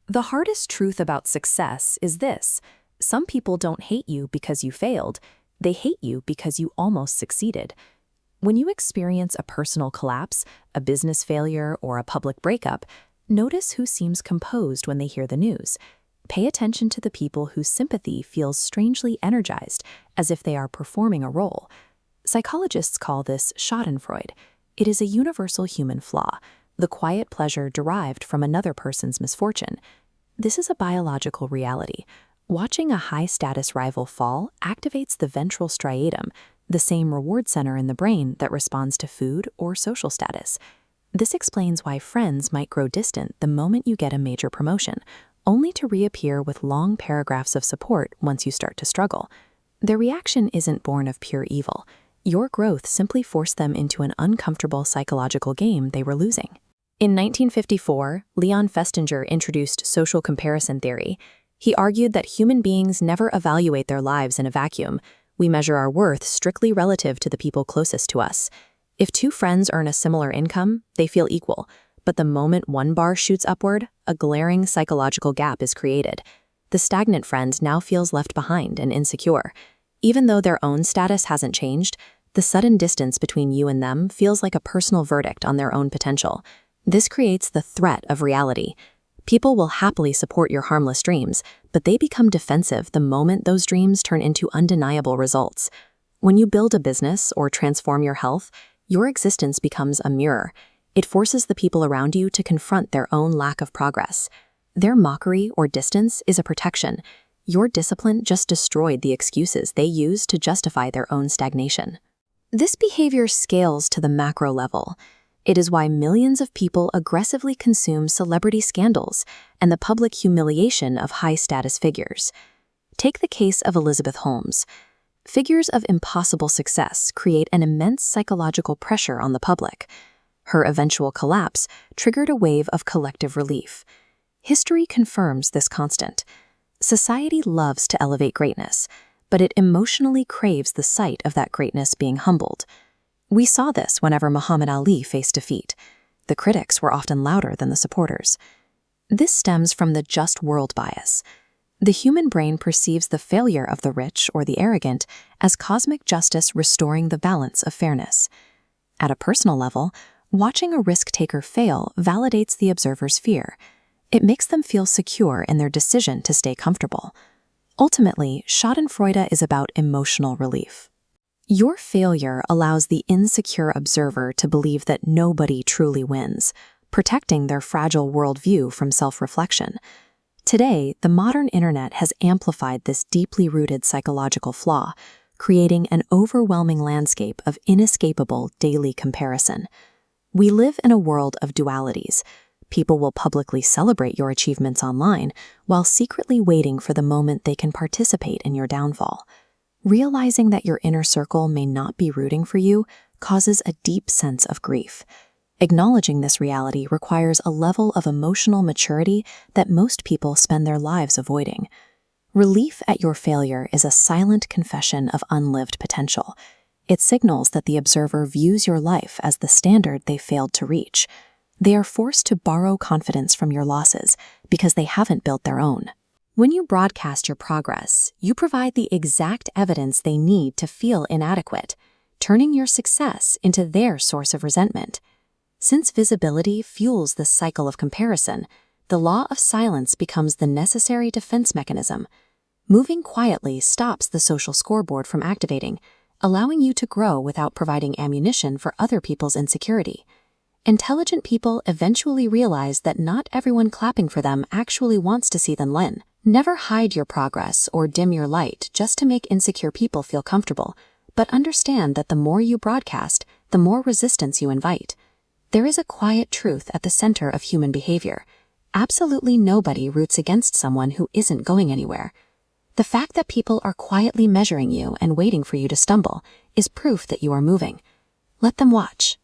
The hardest truth about success is this: some people don't hate you because you failed, they hate you because you almost succeeded. When you experience a personal collapse, a business failure, or a public breakup, notice who seems composed when they hear the news. Pay attention to the people whose sympathy feels strangely energized, as if they are performing a role. Psychologists call this schadenfreude. It is a universal human flaw, the quiet pleasure derived from another person's misfortune. This is a biological reality. Watching a high-status rival fall activates the ventral striatum, the same reward center in the brain that responds to food or social status. This explains why friends might grow distant the moment you get a major promotion, only to reappear with long paragraphs of support once you start to struggle. Their reaction isn't born of pure evil. Your growth simply forced them into an uncomfortable psychological game they were losing. In 1954, Leon Festinger introduced social comparison theory. He argued that human beings never evaluate their lives in a vacuum. We measure our worth strictly relative to the people closest to us. If two friends earn a similar income, they feel equal. But the moment one bar shoots upward, a glaring psychological gap is created. The stagnant friend now feels left behind and insecure. Even though their own status hasn't changed, the sudden distance between you and them feels like a personal verdict on their own potential. This creates the threat of reality. People will happily support your harmless dreams, but they become defensive the moment those dreams turn into undeniable results. When you build a business or transform your health, your existence becomes a mirror. It forces the people around you to confront their own lack of progress. Their mockery or distance is a protection. Your discipline just destroyed the excuses they use to justify their own stagnation. This behavior scales to the macro level. It is why millions of people aggressively consume celebrity scandals and the public humiliation of high-status figures. Take the case of Elizabeth Holmes. Figures of impossible success create an immense psychological pressure on the public. Her eventual collapse triggered a wave of collective relief. History confirms this constant. Society loves to elevate greatness, but it emotionally craves the sight of that greatness being humbled. We saw this whenever Muhammad Ali faced defeat. The critics were often louder than the supporters. This stems from the just world bias. The human brain perceives the failure of the rich or the arrogant as cosmic justice restoring the balance of fairness. At a personal level, watching a risk-taker fail validates the observer's fear. It makes them feel secure in their decision to stay comfortable. Ultimately, schadenfreude is about emotional relief. Your failure allows the insecure observer to believe that nobody truly wins, protecting their fragile worldview from self-reflection. Today, the modern internet has amplified this deeply rooted psychological flaw, creating an overwhelming landscape of inescapable daily comparison. We live in a world of dualities. People will publicly celebrate your achievements online while secretly waiting for the moment they can participate in your downfall. Realizing that your inner circle may not be rooting for you causes a deep sense of grief. Acknowledging this reality requires a level of emotional maturity that most people spend their lives avoiding. Relief at your failure is a silent confession of unlived potential. It signals that the observer views your life as the standard they failed to reach. They are forced to borrow confidence from your losses because they haven't built their own. When you broadcast your progress, you provide the exact evidence they need to feel inadequate, turning your success into their source of resentment. Since visibility fuels the cycle of comparison, the law of silence becomes the necessary defense mechanism. Moving quietly stops the social scoreboard from activating, allowing you to grow without providing ammunition for other people's insecurity. Intelligent people eventually realize that not everyone clapping for them actually wants to see them win. Never hide your progress or dim your light just to make insecure people feel comfortable, but understand that the more you broadcast, the more resistance you invite. There is a quiet truth at the center of human behavior. Absolutely nobody roots against someone who isn't going anywhere. The fact that people are quietly measuring you and waiting for you to stumble is proof that you are moving. Let them watch.